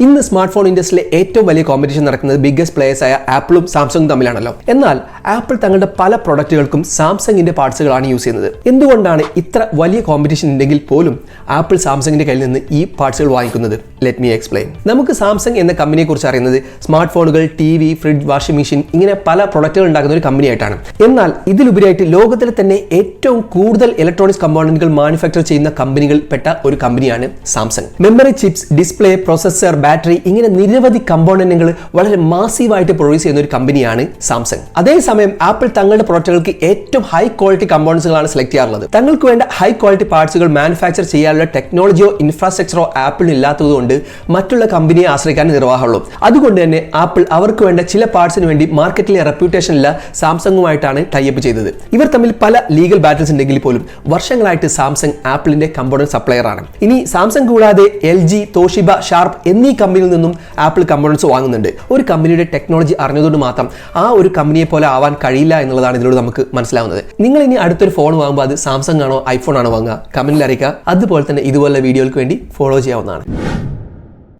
ഇന്ന് smart phone ഇൻഡസ്ട്രിയിലെ ഏറ്റവും വലിയ കോമ്പറ്റീഷൻ നടക്കുന്നത് ബിഗ്ഗസ്റ്റ് പ്ലേയേഴ്സായ ആപ്പിളും സാംസങ്ങും തമ്മിലാണല്ലോ. എന്നാൽ ആപ്പിൾ തങ്ങളുടെ പല പ്രൊഡക്റ്റുകൾക്കും സാംസങ്ങിന്റെ പാർട്സുകളാണ് യൂസ് ചെയ്യുന്നത്. എന്തുകൊണ്ടാണ് ഇത്ര വലിയ കോമ്പറ്റീഷൻ ഉണ്ടെങ്കിൽ പോലും ആപ്പിൾ സാംസങ്ങിന്റെ കയ്യിൽ നിന്ന് ഈ പാർട്സുകൾ വാങ്ങിക്കുന്നത്? Let me explain. നമുക്ക് സാംസങ് എന്ന കമ്പനിയെ കുറിച്ച് അറിയുന്നത് സ്മാർട്ട് ഫോണുകൾ, TV, ഫ്രിഡ്ജ്, വാഷിംഗ് മെഷീൻ ഇങ്ങനെ പല പ്രൊഡക്റ്റുകൾ ഉണ്ടാക്കുന്ന ഒരു കമ്പനിയായിട്ടാണ്. എന്നാൽ ഇതിലുപരിയായിട്ട് ലോകത്തിലെ തന്നെ ഏറ്റവും കൂടുതൽ ഇലക്ട്രോണിക്സ് കമ്പോണന്റുകൾ മാനുഫാക്ചർ ചെയ്യുന്ന കമ്പനികൾ പെട്ട ഒരു കമ്പനിയാണ് Samsung. Memory chips, display, processor, battery ഇങ്ങനെ നിരവധി കമ്പോണന്റുകൾ വളരെ മാസീവായിട്ട് പ്രൊഡ്യൂസ് ചെയ്യുന്ന ഒരു കമ്പനിയാണ് സാംസങ്. അതേസമയം ആപ്പിൾ തങ്ങളുടെ പ്രൊഡക്റ്റുകൾക്ക് ഏറ്റവും ഹൈ ക്വാളിറ്റി കമ്പോണന്റ്സുകളാണ് സെലക്ട് ചെയ്യാറുള്ളത്. തങ്ങൾക്ക് വേണ്ട ഹൈ ക്വാളിറ്റി പാർട്സുകൾ മാനുഫാക്ചർ ചെയ്യാനുള്ള ടെക്നോളജിയോ ഇൻഫ്രാസ്ട്രക്ചറോ ആപ്പിളിന് ഇല്ലാത്തതുകൊണ്ട് മറ്റുള്ള കമ്പനിയെ ആശ്രയിക്കാൻ നിർവാഹമുള്ളൂ. അതുകൊണ്ട് തന്നെ ആപ്പിൾ അവർക്ക് വേണ്ട ചില പാർട്സിന് വേണ്ടി മാർക്കറ്റിലെ റെപ്യൂട്ടേഷനില്ല സാംസങ്ങുമായിട്ടാണ് ടൈപ്പ് ചെയ്തത്. ഇവർ തമ്മിൽ പല ലീഗൽ ബാറ്റിൽസ് ഉണ്ടെങ്കിൽ പോലും വർഷങ്ങളായിട്ട് സാംസങ് ആപ്പിളിന്റെ കമ്പോണന്റ് സപ്ലയർ ആണ്. ഇനി സാംസങ് കൂടാതെ LG, തോഷിബ, ഷാർപ്പ് എന്നീ കമ്പനിയിൽ നിന്നും ആപ്പിൾ കമ്പോണന്റ്സ് വാങ്ങുന്നുണ്ട്. ഒരു കമ്പനിയുടെ ടെക്നോളജി അറിഞ്ഞതുകൊണ്ട് മാത്രം ആ ഒരു കമ്പനിയെ പോലെ ആവാൻ കഴിയില്ല എന്നുള്ളതാണ് ഇതിലൂടെ നമുക്ക് മനസ്സിലാവുന്നത്. നിങ്ങൾ ഇനി അടുത്തൊരു ഫോൺ വാങ്ങുമ്പോൾ അത് സാംസങ് ആണോ ഐഫോൺ ആണോ വാങ്ങുക? കമന്റിൽ അറിയിക്കുക. അതുപോലെ തന്നെ ഇതുപോലുള്ള വീഡിയോകൾക്ക് വേണ്ടി ഫോളോ ചെയ്യാവുന്നതാണ്.